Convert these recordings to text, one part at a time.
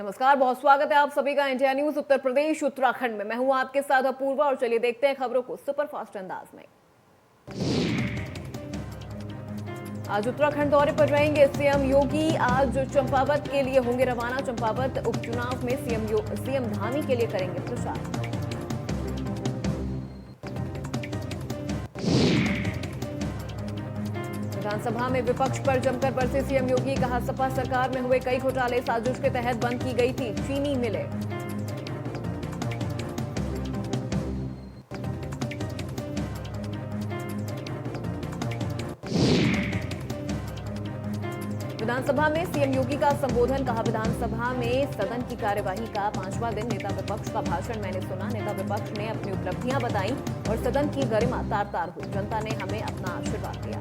नमस्कार, बहुत स्वागत है आप सभी का इंडिया न्यूज उत्तर प्रदेश उत्तराखंड में। मैं हूं आपके साथ अपूर्वा और चलिए देखते हैं खबरों को सुपरफास्ट अंदाज में। आज उत्तराखंड दौरे पर रहेंगे सीएम योगी। आज चंपावत के लिए होंगे रवाना। चंपावत उपचुनाव में सीएम धामी के लिए करेंगे प्रचार। विधानसभा में विपक्ष पर जमकर बरसे सीएम योगी। कहा, सपा सरकार में हुए कई घोटाले, साजिश के तहत बंद की गई थी चीनी मिलें। विधानसभा में सीएम योगी का संबोधन। कहा, विधानसभा में सदन की कार्यवाही का 5वां दिन। नेता विपक्ष का भाषण मैंने सुना। नेता विपक्ष ने अपनी उपलब्धियां बताई और सदन की गरिमा तार तार हुई। जनता ने हमें अपना आशीर्वाद दिया।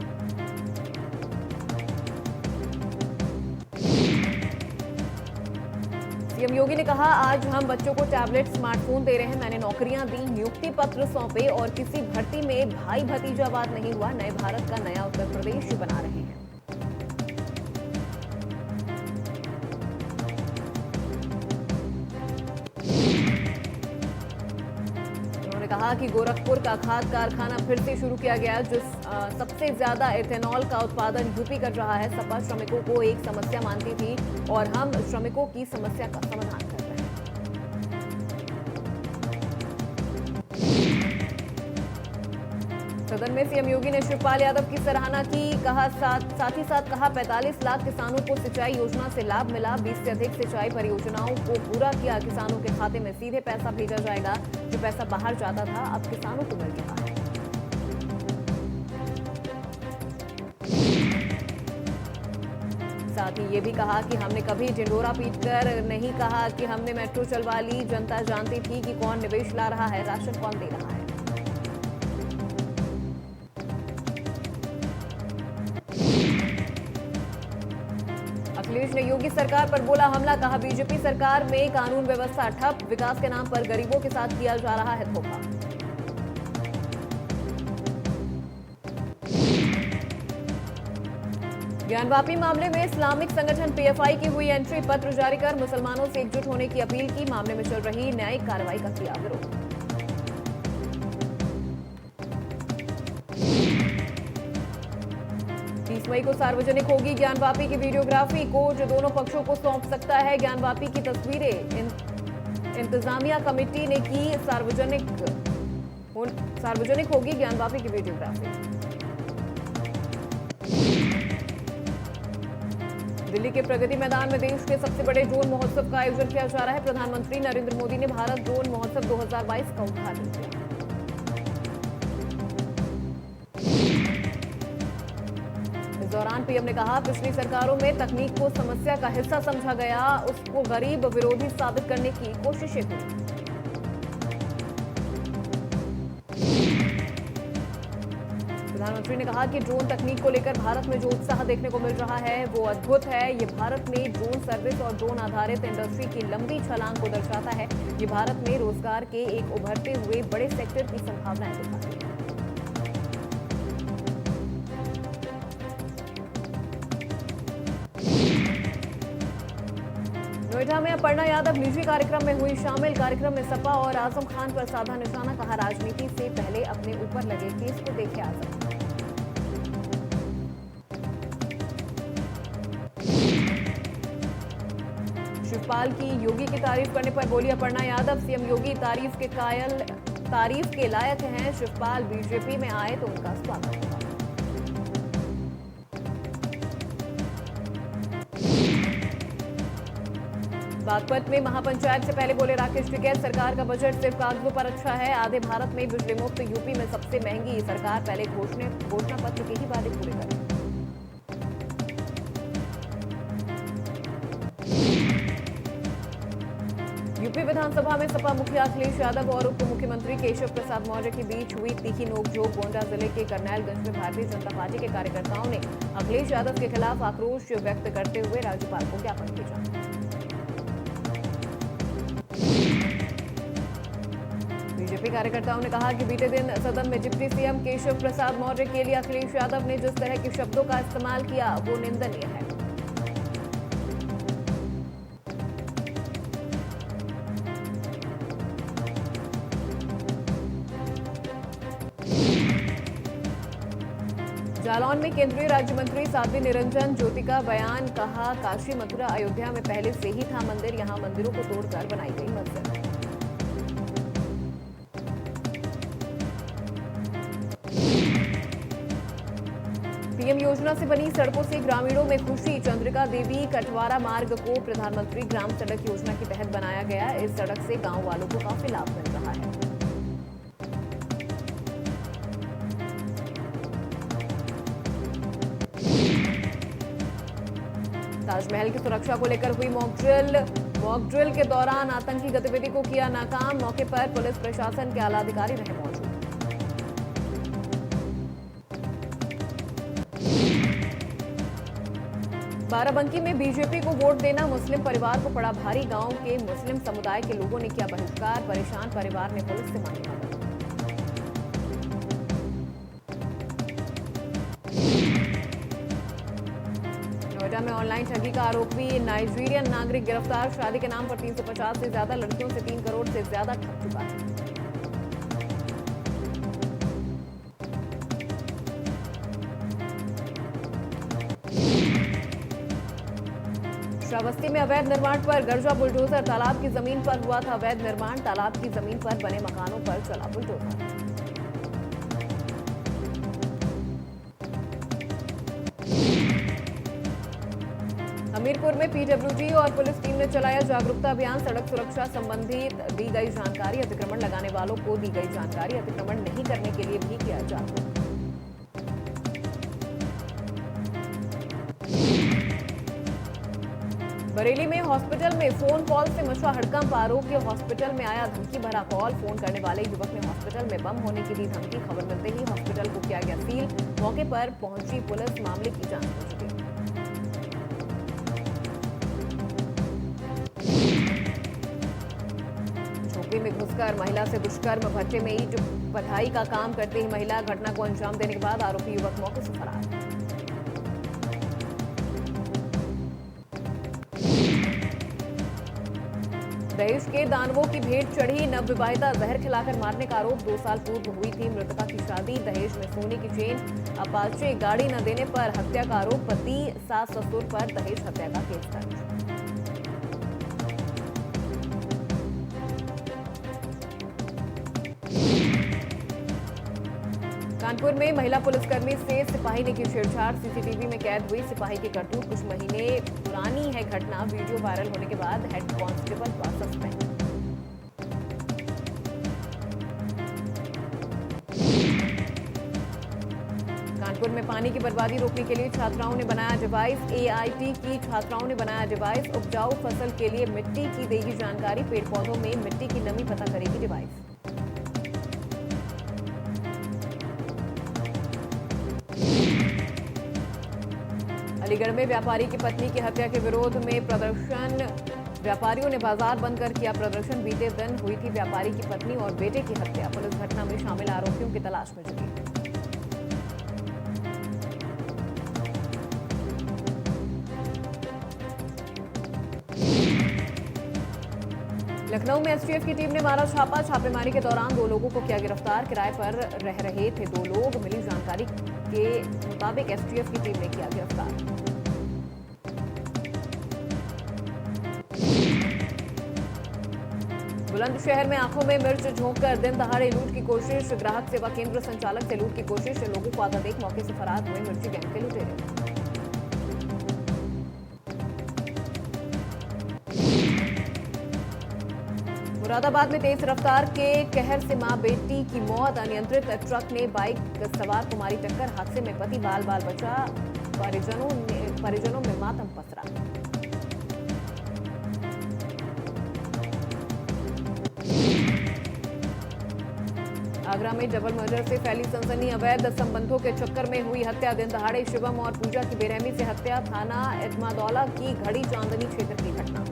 सीएम योगी ने कहा, आज हम बच्चों को टैबलेट, स्मार्टफोन दे रहे हैं। मैंने नौकरियां दी, नियुक्ति पत्र सौंपे और किसी भर्ती में भाई भतीजावाद नहीं हुआ। नए भारत का नया उत्तर प्रदेश बना रहे हैं। उन्होंने कहा कि गोरखपुर का खाद कारखाना फिर से शुरू किया गया। सबसे ज्यादा इथेनॉल का उत्पादन यूपी कर रहा है। सपा श्रमिकों को एक समस्या मानती थी और हम श्रमिकों की समस्या का समाधान कर रहे हैं। सदन में सीएम योगी ने शिवपाल यादव की सराहना की। कहा, साथ ही साथ कहा, 45 लाख किसानों को सिंचाई योजना से लाभ मिला। 20 से अधिक सिंचाई परियोजनाओं को पूरा किया। किसानों के खाते में सीधे पैसा भेजा जाएगा। जो पैसा बाहर जाता था अब किसानों को मिल रहा है। साथ ही ये भी कहा कि हमने कभी ढिंढोरा पीटकर नहीं कहा कि हमने मेट्रो चलवा ली। जनता जानती थी कि कौन निवेश ला रहा है, राशन कौन दे रहा है। अखिलेश ने योगी सरकार पर बोला हमला। कहा, बीजेपी सरकार में कानून व्यवस्था ठप। विकास के नाम पर गरीबों के साथ किया जा रहा है धोखा। ज्ञानवापी मामले में इस्लामिक संगठन पीएफआई की हुई एंट्री। पत्र जारी कर मुसलमानों से एकजुट होने की अपील की। मामले में चल रही न्यायिक कार्रवाई का किया विरोध। 30 मई को सार्वजनिक होगी ज्ञानवापी की वीडियोग्राफी। कोर्ट दोनों पक्षों को सौंप सकता है ज्ञानवापी की तस्वीरें। इंतजामिया कमेटी ने की सार्वजनिक होगी ज्ञानवापी की वीडियोग्राफी। दिल्ली के प्रगति मैदान में देश के सबसे बड़े ड्रोन महोत्सव का आयोजन किया जा रहा है। प्रधानमंत्री नरेंद्र मोदी ने भारत ड्रोन महोत्सव 2022 का उद्घाटन किया। इस दौरान पीएम ने कहा, पिछली सरकारों में तकनीक को समस्या का हिस्सा समझा गया, उसको गरीब विरोधी साबित करने की कोशिशें हुई। प्रधानमंत्री ने कहा कि ड्रोन तकनीक को लेकर भारत में जो उत्साह देखने को मिल रहा है वो अद्भुत है। ये भारत में ड्रोन सर्विस और ड्रोन आधारित इंडस्ट्री की लंबी छलांग को दर्शाता है। ये भारत में रोजगार के एक उभरते हुए बड़े सेक्टर की संभावनाएं दिखाती है। नोएडा में अपर्णा यादव निजी कार्यक्रम में हुई शामिल। कार्यक्रम में सपा और आजम खान पर साधा निशाना। कहा, राजनीति से पहले अपने ऊपर लगे केस को देखे आजम। शिवपाल की योगी की तारीफ करने पर बोली अपर्णा यादव। सीएम योगी तारीफ के लायक हैं। शिवपाल बीजेपी में आए तो उनका स्वागत होगा। बागपत में महापंचायत से पहले बोले राकेश टिकैत। सरकार का बजट सिर्फ कागजों पर अच्छा है। आधे भारत में बिजली मुफ्त, यूपी में सबसे महंगी। सरकार पहले घोषणा पत्र के ही वादे पूरे करे। यूपी विधानसभा में सपा मुखिया अखिलेश यादव और उप मुख्यमंत्री केशव प्रसाद मौर्य के बीच हुई तीखी नोकझोंक। गोंडा जिले के करनैलगंज में भारतीय जनता पार्टी के कार्यकर्ताओं ने अखिलेश यादव के खिलाफ आक्रोश व्यक्त करते हुए राज्यपाल को ज्ञापन भेजा। बीजेपी कार्यकर्ताओं ने कहा कि बीते दिन सदन में डिप्टी सीएम केशव प्रसाद मौर्य के लिए अखिलेश यादव ने जिस तरह के शब्दों का इस्तेमाल किया वो निंदनीय है। जालौन में केंद्रीय राज्य मंत्री साध्वी निरंजन ज्योति का बयान, कहा काशी मथुरा अयोध्या में पहले से ही था मंदिर, यहां मंदिरों को तोड़कर बनाई गई मस्जिद। पीएम योजना से बनी सड़कों से ग्रामीणों में खुशी, चंद्रिका देवी कटवारा मार्ग को प्रधानमंत्री ग्राम सड़क योजना के तहत बनाया गया। इस सड़क से गांव वालों को काफी लाभ मिल रहा है। ताजमहल की सुरक्षा को लेकर हुई मॉक ड्रिल के दौरान आतंकी गतिविधि को किया नाकाम, मौके पर पुलिस प्रशासन के आला अधिकारी रहे मौजूद। बाराबंकी में बीजेपी को वोट देना मुस्लिम परिवार को पड़ा भारी, गांव के मुस्लिम समुदाय के लोगों ने किया बहिष्कार, परेशान परिवार ने पुलिस से मांगी मदद। नोएडा में ऑनलाइन ठगी का आरोपी नाइजीरियन नागरिक गिरफ्तार, शादी के नाम पर 350 से ज्यादा लड़कियों से 3 करोड़ से ज्यादा ठग चुका है। श्रावस्ती में अवैध निर्माण पर गर्जा बुलडोजर, तालाब की जमीन पर हुआ था अवैध निर्माण, तालाब की जमीन पर बने मकानों पर चला बुलडोजर। हमीरपुर में पीडब्ल्यूडी और पुलिस टीम ने चलाया जागरूकता अभियान, सड़क सुरक्षा संबंधी दी गई जानकारी, अतिक्रमण लगाने वालों को दी गई जानकारी, अतिक्रमण नहीं करने के लिए भी किया जागरूक। बरेली में हॉस्पिटल में फोन कॉल से मचा हड़कंप, आरोग्य हॉस्पिटल में आया धमकी भरा कॉल, फोन करने वाले युवक ने हॉस्पिटल में बम होने की दी धमकी, खबर मिलते ही हॉस्पिटल को किया गया सील, मौके पर पहुंची पुलिस, मामले की जांच हो चुकी। झोपड़ी में घुसकर महिला से दुष्कर्म, भट्टे में ईंट पथाई का काम करती ही महिला, घटना को अंजाम देने के बाद आरोपी युवक मौके से फरार। दहेज के दानवों की भेंट चढ़ी, नवविवाहिता जहर खिलाकर मारने का आरोप, 2 साल पूर्व हुई थी मृतका की शादी, दहेज में सोने की चेन, अपाचे गाड़ी न देने पर हत्या का आरोप, पति सास ससुर पर दहेज हत्या का केस दर्ज। कानपुर में महिला पुलिसकर्मी से सिपाही ने की छेड़छाड़, सीसीटीवी में कैद हुई सिपाही की करतूत, कुछ महीने पुरानी है घटना, वीडियो वायरल होने के बाद हेड कांस्टेबल हुआ सस्पेंड। कानपुर में पानी की बर्बादी रोकने के लिए छात्राओं ने बनाया डिवाइस, एआईटी की छात्राओं ने बनाया डिवाइस, उपजाऊ फसल के लिए मिट्टी की देगी जानकारी, पेड़ पौधों में मिट्टी की नमी पता करेगी डिवाइस। अलीगढ़ में व्यापारी की पत्नी की हत्या के विरोध में प्रदर्शन, व्यापारियों ने बाजार बंद कर किया प्रदर्शन, बीते दिन हुई थी व्यापारी की पत्नी और बेटे की हत्या, पुलिस घटना में शामिल आरोपियों की तलाश में जुटी। लखनऊ में एसटीएफ की टीम ने मारा छापा, छापेमारी के दौरान 2 लोगों को किया गिरफ्तार, किराए पर रह रहे थे 2 लोग, मिली जानकारी के मुताबिक एसटीएफ की टीम ने किया गिरफ्तार। बुलंदशहर में आंखों में मिर्च झोंककर दिन दहाड़े लूट की कोशिश, ग्राहक सेवा केंद्र संचालक से लूट की कोशिश, लोगों को आता देख मौके से फरार हुए मिर्ची गैंग के लुटेरे। मुरादाबाद में तेज रफ्तार के कहर से मां बेटी की मौत, अनियंत्रित ट्रक ने बाइक सवार को मारी टक्कर, हादसे में पति बाल बाल बचा, परिजनों में मातम पसरा। आगरा में डबल मर्डर से फैली सनसनी, अवैध संबंधों के चक्कर में हुई हत्या, दिन दहाड़े शिवम और पूजा की बेरहमी से हत्या, थाना एतमादौला की घड़ी चांदनी क्षेत्र की घटना।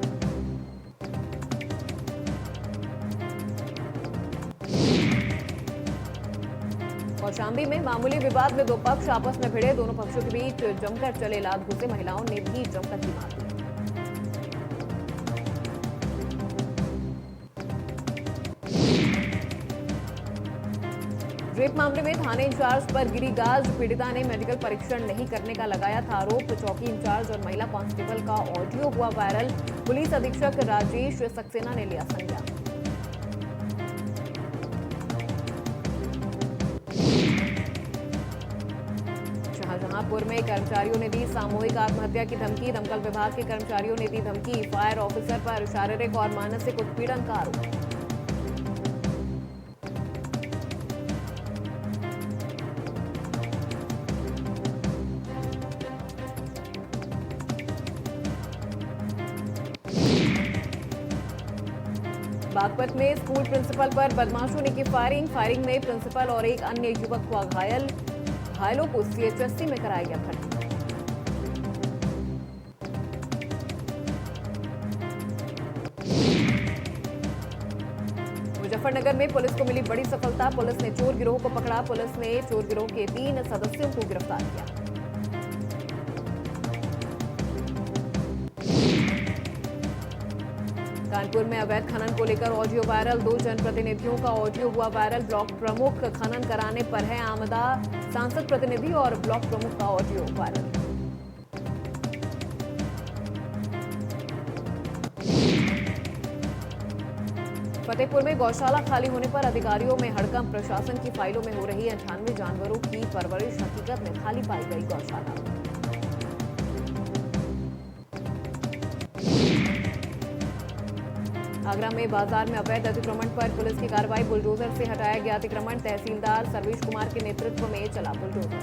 कौशाम्बी में मामूली विवाद में 2 पक्ष आपस में भिड़े, दोनों पक्षों के बीच जमकर चले लात घुसे, महिलाओं ने भी जमकर की मार दी। रेप मामले में थाने इंचार्ज पर गिरी गाज, पीड़िता ने मेडिकल परीक्षण नहीं करने का लगाया था आरोप। चौकी इंचार्ज और महिला कांस्टेबल का ऑडियो हुआ वायरल। पुलिस अधीक्षक राजेश सक्सेना ने लिया संज्ञान। शाहजहांपुर में कर्मचारियों ने दी सामूहिक आत्महत्या की धमकी। दमकल विभाग के कर्मचारियों ने दी धमकी। फायर ऑफिसर पर शारीरिक और मानसिक उत्पीड़न का आरोप। बागपत में स्कूल प्रिंसिपल पर बदमाशों ने की फायरिंग में प्रिंसिपल और एक अन्य युवक हुआ घायल। घायलों को सीएचएससी में कराया गया भर्ती। मुजफ्फरनगर में पुलिस को मिली बड़ी सफलता। पुलिस ने चोर गिरोह को पकड़ा। पुलिस ने चोर गिरोह के 3 सदस्यों को गिरफ्तार किया। कानपुर में अवैध खनन को लेकर ऑडियो वायरल। 2 जनप्रतिनिधियों का ऑडियो हुआ वायरल। ब्लॉक प्रमुख खनन कराने पर है आमदा। सांसद प्रतिनिधि और ब्लॉक प्रमुख का ऑडियो वायरल। फतेहपुर में गौशाला खाली होने पर अधिकारियों में हड़कंप। प्रशासन की फाइलों में हो रही 98 जानवरों की परवरिश, हकीकत में खाली पाई गई गौशाला। आगरा में बाजार में अवैध अतिक्रमण पर पुलिस की कार्रवाई। बुलडोजर से हटाया गया अतिक्रमण। तहसीलदार सर्वेश कुमार के नेतृत्व में चला बुलडोजर।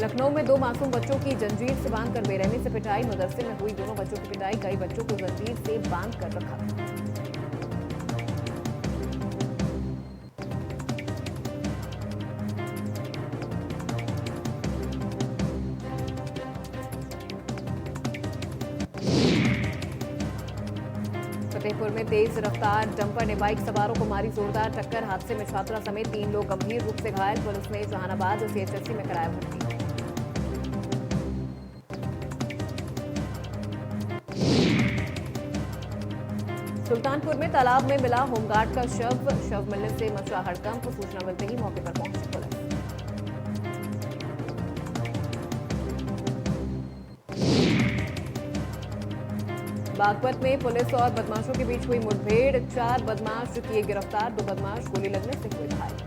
लखनऊ में 2 मासूम बच्चों की जंजीर से बांधकर बेरहमी से पिटाई। मदरसे में हुई दोनों बच्चों की पिटाई। कई बच्चों को जंजीर से बांधकर रखा था। फतेहपुर में तेज रफ्तार डंपर ने बाइक सवारों को मारी जोरदार टक्कर। हादसे में छात्रा समेत 3 लोग गंभीर रूप से घायल। पुलिस ने जहानाबाद सीएचएससी में कराया भर्ती। सुल्तानपुर में तालाब में मिला होमगार्ड का शव मिलने से मचा हड़कंप। सूचना मिलते ही मौके पर पहुंची पुलिस। बागपत में पुलिस और बदमाशों के बीच हुई मुठभेड़। 4 बदमाश किए गिरफ्तार। 2 बदमाश गोली लगने से हुए घायल।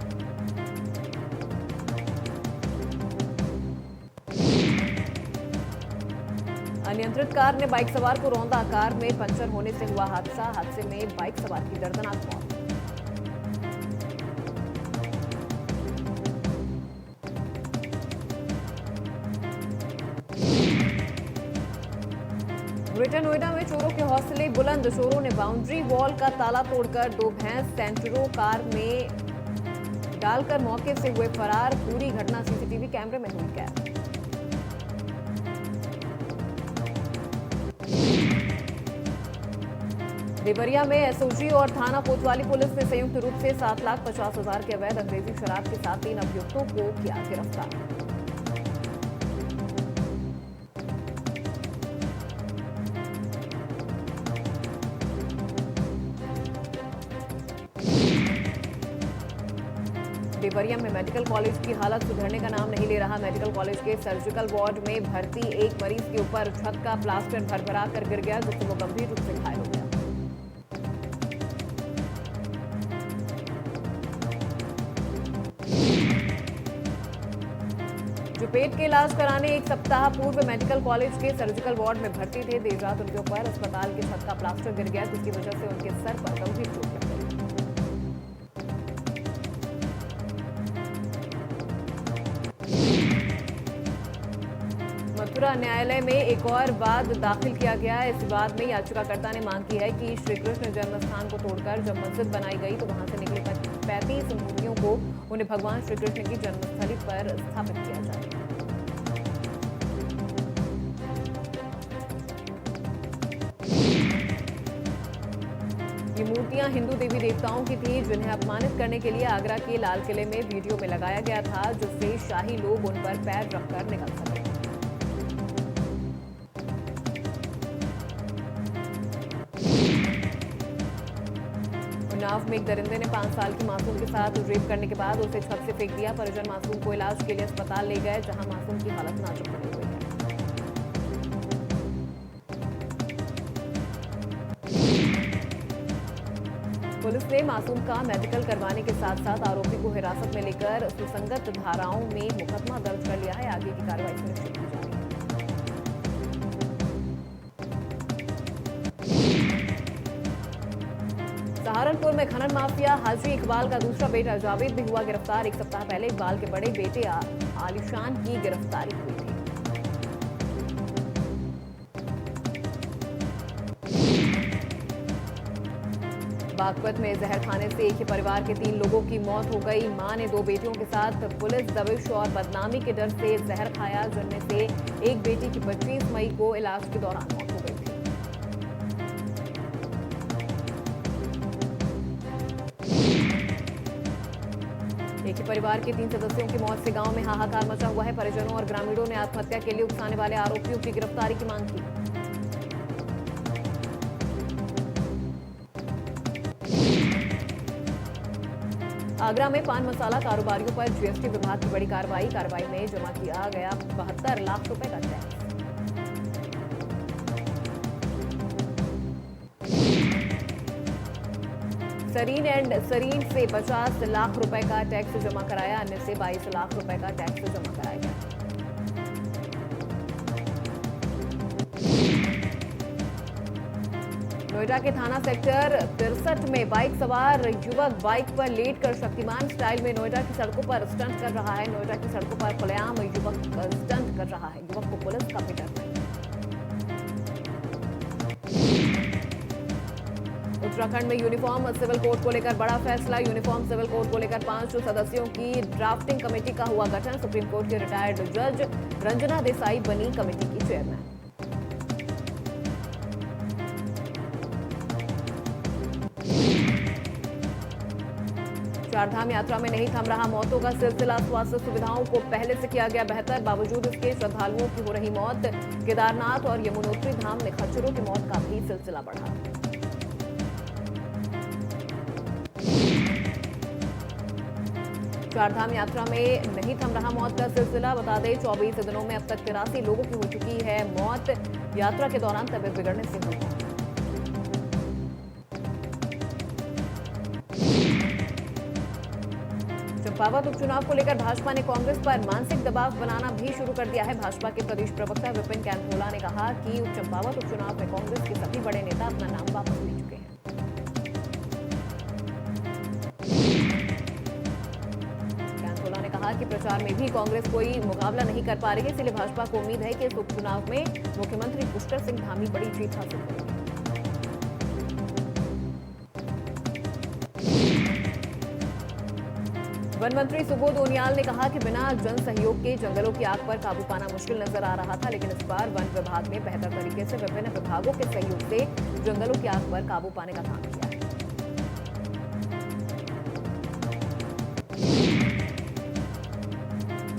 अनियंत्रित कार ने बाइक सवार को रौंदा। कार में पंचर होने से हुआ हादसा। हादसे में बाइक सवार की दर्दनाक मौत। ग्रेटर नोएडा में चोरों के हौसले बुलंद। चोरों ने बाउंड्री वॉल का ताला तोड़कर 2 भैंस सेंट्रो कार में डालकर मौके से हुए फरार। पूरी घटना सीसीटीवी कैमरे में हुई कैद। देवरिया में एसओजी और थाना कोतवाली पुलिस ने संयुक्त रूप से 7,50,000 के अवैध अंग्रेजी शराब के साथ 3 अभियुक्तों को किया गिरफ्तार। देवरिया में मेडिकल कॉलेज की हालत सुधरने का नाम नहीं ले रहा। मेडिकल कॉलेज के सर्जिकल वार्ड में भर्ती एक मरीज के ऊपर छत का प्लास्टर भरभरा कर गिर गया, जिससे वो गंभीर रूप से घायल हो गया। जो पेट के इलाज कराने एक सप्ताह पूर्व मेडिकल कॉलेज के सर्जिकल वार्ड में भर्ती थे, देर रात उनके ऊपर अस्पताल की छत का प्लास्टर गिर गया, जिसकी वजह से उनके सर पर गंभीर चोट लग गई। मथुरा न्यायालय में एक और वाद दाखिल किया गया। इस वाद में याचिकाकर्ता ने मांग की है कि श्री कृष्ण जन्म स्थान को तोड़कर जब मस्जिद बनाई गई तो वहां से निकली 35 मूर्तियों को उन्हें भगवान श्री कृष्ण की जन्मस्थली पर स्थापित किया जाए। ये मूर्तियां हिंदू देवी देवताओं की थी, जिन्हें अपमानित करने के लिए आगरा के लाल किले में वीडियो में लगाया गया था, जिससे शाही लोग उन पर पैर रखकर निकल सके। उन्नाव में एक दरिंदे ने 5 साल की मासूम के साथ रेप करने के बाद उसे छत से फेंक दिया। परिजन मासूम को इलाज के लिए अस्पताल ले गए, जहां मासूम की हालत नाजुक बनी हुई है। पुलिस ने मासूम का मेडिकल करवाने के साथ साथ आरोपी को हिरासत में लेकर सुसंगत धाराओं में मुकदमा दर्ज कर लिया है। आगे की कार्रवाई सुनिश्चित की जा रही है। सहारनपुर में खनन माफिया हाजी इकबाल का दूसरा बेटा जावेद भी हुआ गिरफ्तार। एक सप्ताह पहले इकबाल के बड़े बेटे आलिशान की गिरफ्तारी हुई थी। बागपत में जहर खाने से एक ही परिवार के 3 लोगों की मौत हो गई। मां ने 2 बेटियों के साथ पुलिस दबिश और बदनामी के डर से जहर खाया, जिनमें से एक बेटी की 25 मई को इलाज के दौरान मौत हो गई थी। एक ही परिवार के 3 सदस्यों की मौत से गांव में हाहाकार मचा हुआ है। परिजनों और ग्रामीणों ने आत्महत्या के लिए उकसाने वाले आरोपियों की गिरफ्तारी की मांग की। आगरा में पान मसाला कारोबारियों पर जीएसटी विभाग की बड़ी कार्रवाई में जमा किया गया 72 लाख रुपए का टैक्स। सरीन से 50 लाख रुपए का टैक्स जमा कराया, अन्य से 22 लाख रुपए का टैक्स जमा कराया गया। नोएडा के थाना सेक्टर 63 में बाइक सवार युवक बाइक पर लेटकर शक्तिमान स्टाइल में नोएडा की सड़कों पर स्टंट कर रहा है। नोएडा की सड़कों पर खुलेआम युवक स्टंट कर रहा है। युवक को पुलिस का भी डर नहीं। उत्तराखंड में यूनिफॉर्म सिविल कोड को लेकर बड़ा फैसला। यूनिफॉर्म सिविल कोड को लेकर 5 सदस्यों की ड्राफ्टिंग कमेटी का हुआ गठन। सुप्रीम कोर्ट के रिटायर्ड जज रंजना देसाई बनी कमेटी की चेयरमैन। चारधाम यात्रा में नहीं थम रहा मौतों का सिलसिला। स्वास्थ्य सुविधाओं को पहले से किया गया बेहतर, बावजूद इसके श्रद्धालुओं की हो रही मौत। केदारनाथ और यमुनोत्री धाम में खच्चरों की मौत का भी सिलसिला बढ़ा। चारधाम यात्रा में नहीं थम रहा मौत का सिलसिला। बता दें 24 दिनों में अब तक 83 लोगों की हो चुकी है मौत। यात्रा के दौरान तबीयत बिगड़ने से हुई मौत। चंपावत उपचुनाव को लेकर भाजपा ने कांग्रेस पर मानसिक दबाव बनाना भी शुरू कर दिया है। भाजपा के प्रदेश प्रवक्ता विपिन कैंथोला ने कहा कि चंपावत उपचुनाव में कांग्रेस के सभी बड़े नेता अपना नाम वापस ले चुके हैं। कैंथोला ने कहा कि प्रचार में भी कांग्रेस कोई मुकाबला नहीं कर पा रही है, इसलिए भाजपा को उम्मीद है कि इस उपचुनाव में मुख्यमंत्री पुष्कर सिंह धामी बड़ी जीत हासिल करेंगे। वन मंत्री सुबोध उनियाल ने कहा कि बिना जन सहयोग के जंगलों की आग पर काबू पाना मुश्किल नजर आ रहा था, लेकिन इस बार वन विभाग ने बेहतर तरीके से विभिन्न विभागों के सहयोग से जंगलों की आग पर काबू पाने का काम किया है।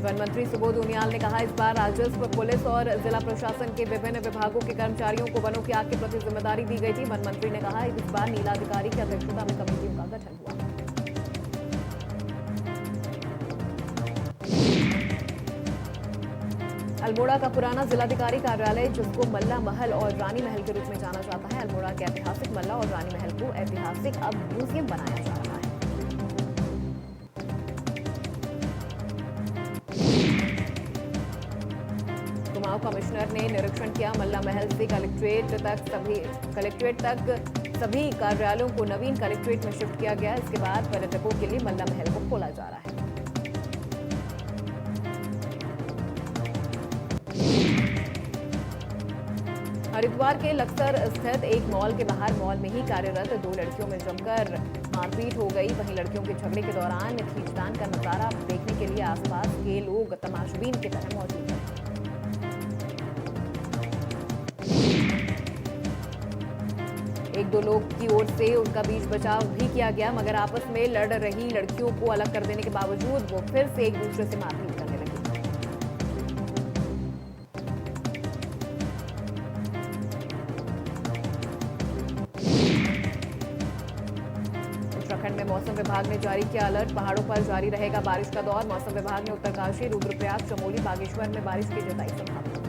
वन मंत्री सुबोध उनियाल ने कहा, इस बार राजस्व, पुलिस और जिला प्रशासन के विभिन्न विभागों के कर्मचारियों को वनों की आग के प्रति जिम्मेदारी दी गई थी। वन मंत्री ने कहा, इस बार नीलाधिकारी की अध्यक्षता में कमेटियों का गठन हुआ। अल्मोड़ा का पुराना जिलाधिकारी कार्यालय, जिसको मल्ला महल और रानी महल के रूप में जाना जाता है, अल्मोड़ा के ऐतिहासिक मल्ला और रानी महल को ऐतिहासिक अब म्यूजियम बनाया जा रहा है। कुमाऊं कमिश्नर ने निरीक्षण किया। मल्ला महल से कलेक्ट्रेट तक सभी कार्यालयों को नवीन कलेक्ट्रेट में शिफ्ट किया गया। इसके बाद पर्यटकों के लिए मल्ला महल को खोला जा रहा है। हरिद्वार के लक्सर स्थित एक मॉल के बाहर मॉल में ही कार्यरत 2 लड़कियों में जमकर मारपीट हो गई। वहीं लड़कियों के झगड़े के दौरान खींचतान का नजारा देखने के लिए आसपास के लोग तमाशबीन की तरह मौजूद हैं। एक दो लोग की ओर से उनका बीच बचाव भी किया गया, मगर आपस में लड़ रही लड़कियों को अलग कर देने के बावजूद वो फिर से एक दूसरे से मारपीट करने लगी। उत्तराखंड में मौसम विभाग ने जारी किया अलर्ट, पहाड़ों पर जारी रहेगा बारिश का दौर। मौसम विभाग ने उत्तरकाशी, रुद्रप्रयाग, चमोली, बागेश्वर में बारिश की जताई संभावना।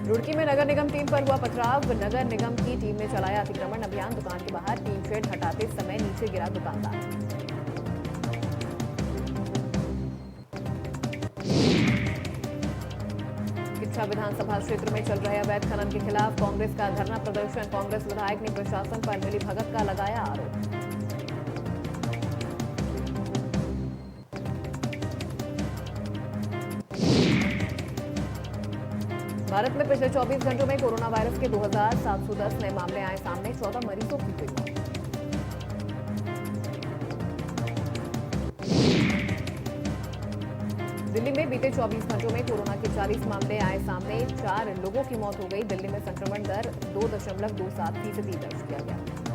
रुड़की में नगर निगम टीम पर हुआ पथराव, नगर निगम की टीम ने चलाया अतिक्रमण अभियान। दुकान के बाहर टीन शेड हटाते समय नीचे गिरा दुकानदार। किच्छा विधानसभा क्षेत्र में चल रहे अवैध खनन के खिलाफ कांग्रेस का धरना प्रदर्शन। कांग्रेस विधायक ने प्रशासन पर मिलीभगत का लगाया आरोप। भारत में पिछले 24 घंटों में कोरोना वायरस के 2710 नए मामले आए सामने, 14 मरीजों की हुई मौत। दिल्ली में बीते 24 घंटों में कोरोना के 40 मामले आए सामने, 4 लोगों की मौत हो गई। दिल्ली में संक्रमण दर 2.27% दर्ज किया गया।